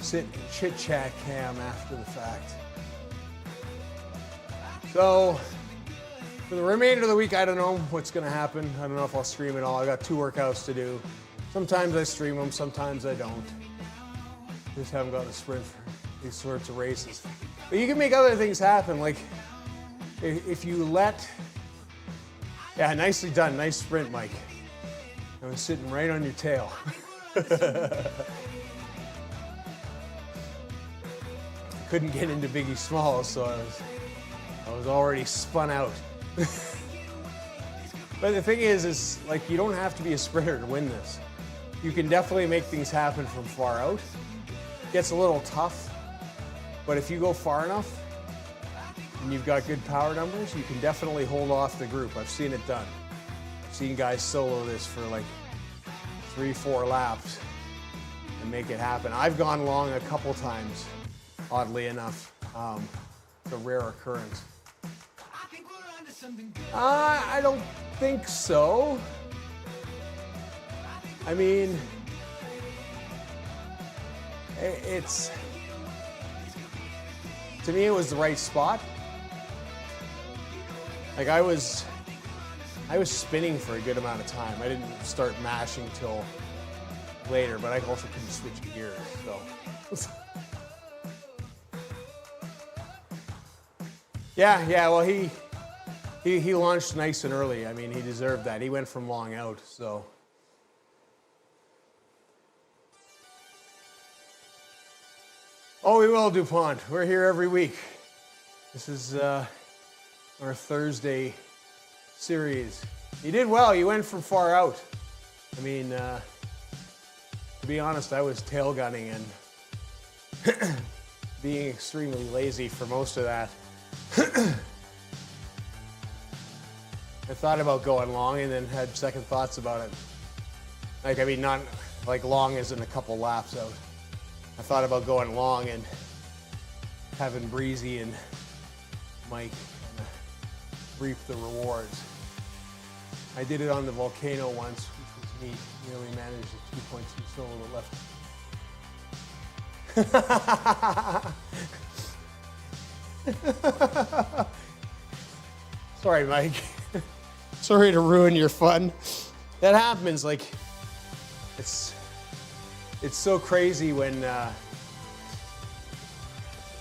sit and chit-chat cam after the fact. So for the remainder of the week, I don't know what's going to happen. I don't know if I'll stream it all. I got 2 workouts to do. Sometimes I stream them, sometimes I don't. Just haven't got the sprint for these sorts of races. But you can make other things happen, like if you let, yeah, nicely done, nice sprint, Mike. I was sitting right on your tail. Couldn't get into Biggie Smalls, so I was already spun out. But the thing is like you don't have to be a sprinter to win this. You can definitely make things happen from far out. It gets a little tough. But if you go far enough and you've got good power numbers, you can definitely hold off the group. I've seen it done. I've seen guys solo this for like 3-4 laps and make it happen. I've gone long a couple times, oddly enough. It's a rare occurrence. I don't think so. I mean, it's... To me, it was the right spot. Like I was spinning for a good amount of time. I didn't start mashing till later, but I also couldn't switch gears, so. Yeah, well, he launched nice and early. I mean, he deserved that. He went from long out, so. Oh, we will, DuPont. We're here every week. This is our Thursday series. You did well. You went from far out. I mean, to be honest, I was tail gunning and being extremely lazy for most of that. I thought about going long and then had second thoughts about it. Like, I mean, not like long as in a couple laps out. I thought about going long and having Breezy and Mike reap the rewards. I did it on the volcano once, which was neat. Nearly managed a 2.2 solo left. Sorry, Mike. Sorry to ruin your fun. That happens. Like, it's so crazy when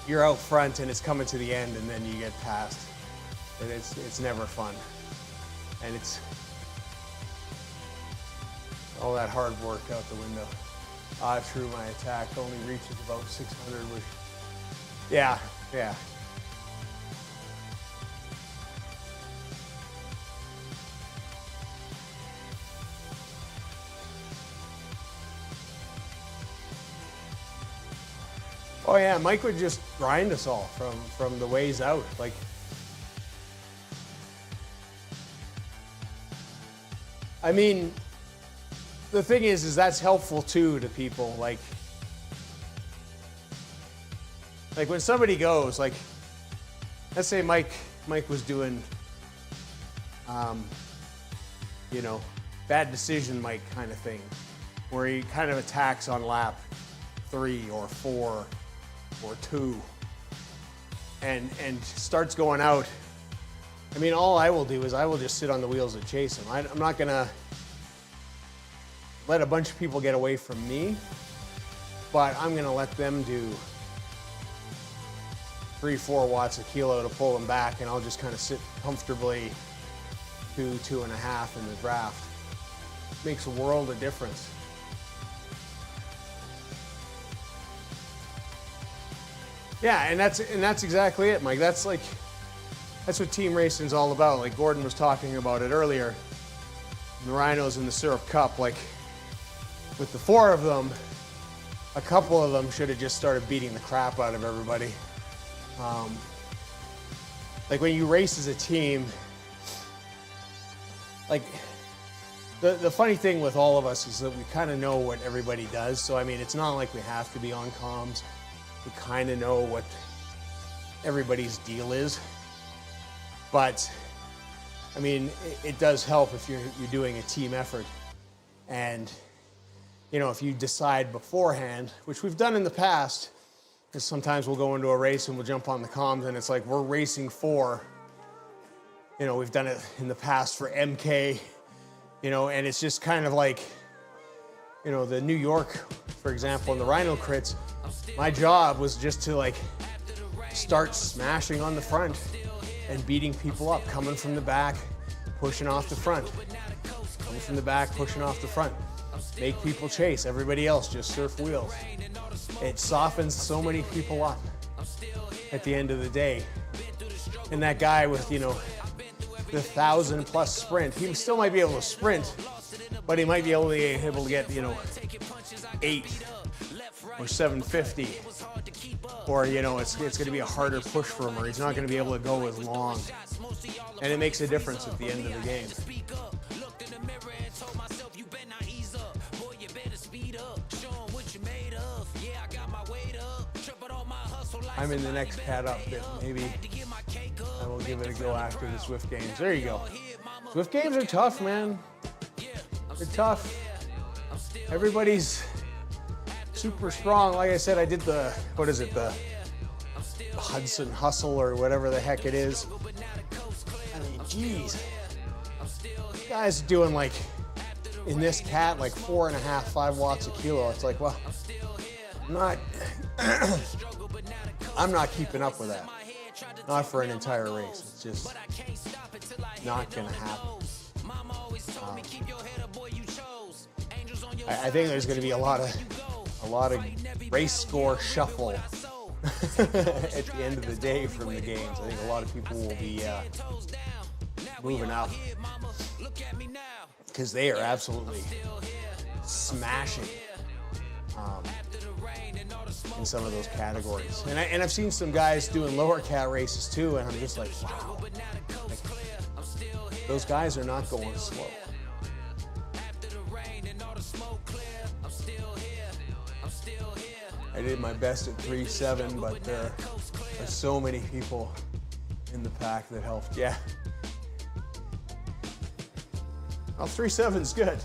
you're out front and it's coming to the end and then you get past. And it's never fun. And it's all that hard work out the window. True, my attack only reaches about 600, which, yeah. Oh yeah, Mike would just grind us all from the ways out. Like, I mean, the thing is that's helpful too to people. Like when somebody goes, like, let's say Mike was doing, you know, bad decision Mike kind of thing, where he kind of attacks on lap 3 or 4 or 2. and starts going out, I mean, all I will do is I will just sit on the wheels and chase him. I'm not gonna let a bunch of people get away from me, but I'm gonna let them do 3-4 watts a kilo to pull them back, and I'll just kind of sit comfortably 2.5 in the draft. Makes a world of difference. Yeah, and that's exactly it, Mike. That's what team racing is all about. Like Gordon was talking about it earlier. The Rhinos in the Syrup Cup, like with the 4 of them, a couple of them should have just started beating the crap out of everybody. Like when you race as a team, like the funny thing with all of us is that we kind of know what everybody does. So I mean, it's not like we have to be on comms. We kind of know what everybody's deal is. But I mean, it does help if you're doing a team effort. And you know, if you decide beforehand, which we've done in the past, because sometimes we'll go into a race and we'll jump on the comms and it's like we're racing for, you know, we've done it in the past for MK, you know, and it's just kind of like, you know, the New York, for example, in the Rhino Crits, my job was just to like start smashing on the front and beating people up, coming from the back, pushing off the front, coming from the back, pushing off the front. Make people chase, everybody else just surf wheels. It softens so many people up at the end of the day. And that guy with, you know, the 1,000+ sprint, he still might be able to sprint, but he might be able to get, you know, 8 or 750, or, you know, it's going to be a harder push for him, or he's not going to be able to go as long. And it makes a difference at the end of the game. I'm in the next cat up that maybe I will give it a go after the Zwift games. There you go. Zwift games are tough, man. They're tough. Everybody's super strong. Like I said, I did the, what is it, the Hudson Hustle or whatever the heck it is. I mean, geez. Guys doing like, in this cat, like 4.5, 5 watts a kilo. It's like, well, I'm not keeping up with that. Not for an entire race. It's just not gonna happen. I think there's gonna be a lot of race score shuffle at the end of the day from the games. I think a lot of people will be moving up because they are absolutely smashing in some of those categories. And I've seen some guys doing lower cat races too, and I'm just like, wow. Like, those guys are not going slow. I did my best at 3.7, but there are so many people in the pack that helped. Yeah. Well, 3.7's good.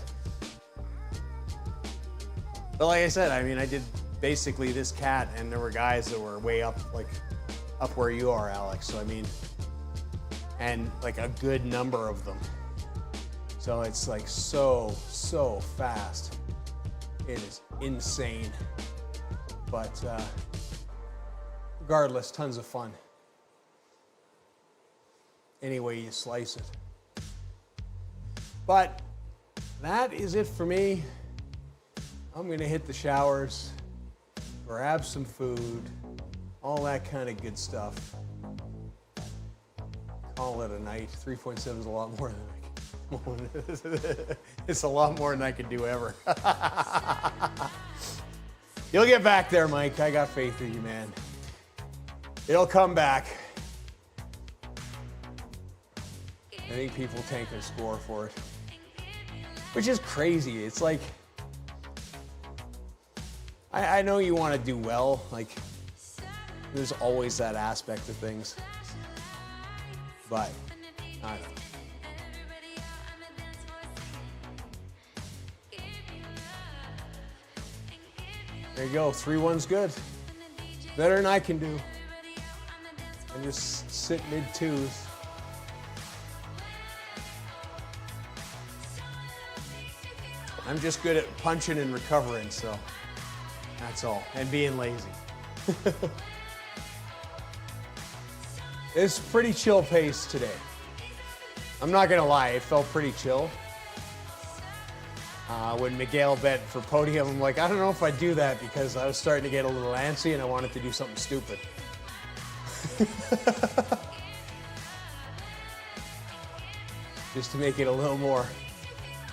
But like I said, I mean, I did basically this cat, and there were guys that were way up, like up where you are, Alex. So I mean, and like a good number of them. So it's like so fast. It is insane. But regardless, tons of fun. Any way you slice it. But that is it for me. I'm gonna hit the showers, grab some food, all that kind of good stuff. Call it a night. 3.7 is a lot more than it's a lot more than I could do ever. You'll get back there, Mike. I got faith in you, man. It'll come back. I think people tank their score for it, which is crazy. It's like, I know you want to do well. Like, there's always that aspect of things, but I don't know. There you go, 3-1's good. Better than I can do. I just sit mid-twos. I'm just good at punching and recovering, so that's all. And being lazy. It's pretty chill pace today. I'm not gonna lie, it felt pretty chill. When Miguel bet for podium, I'm like, I don't know if I'd do that because I was starting to get a little antsy and I wanted to do something stupid. Just to make it a little more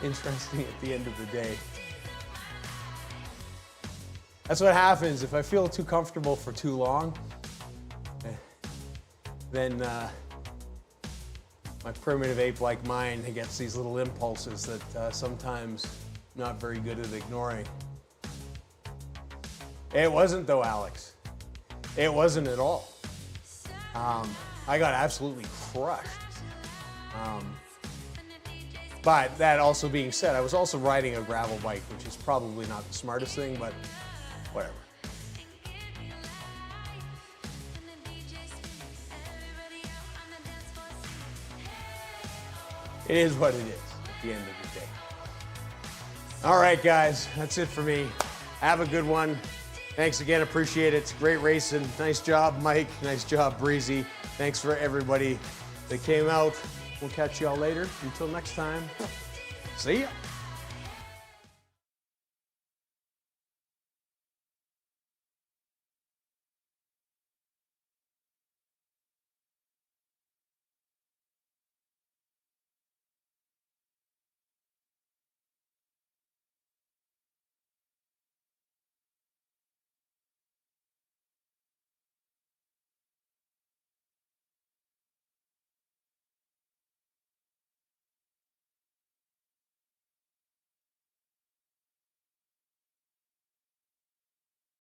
interesting at the end of the day. That's what happens if I feel too comfortable for too long. Then my primitive ape-like mind gets these little impulses that sometimes I'm not very good at ignoring. It wasn't though, Alex. It wasn't at all. I got absolutely crushed. But that also being said, I was also riding a gravel bike, which is probably not the smartest thing, but whatever. It is what it is at the end of the day. All right, guys, that's it for me. Have a good one. Thanks again, appreciate it. Great racing. Nice job, Mike. Nice job, Breezy. Thanks for everybody that came out. We'll catch you all later. Until next time, see ya.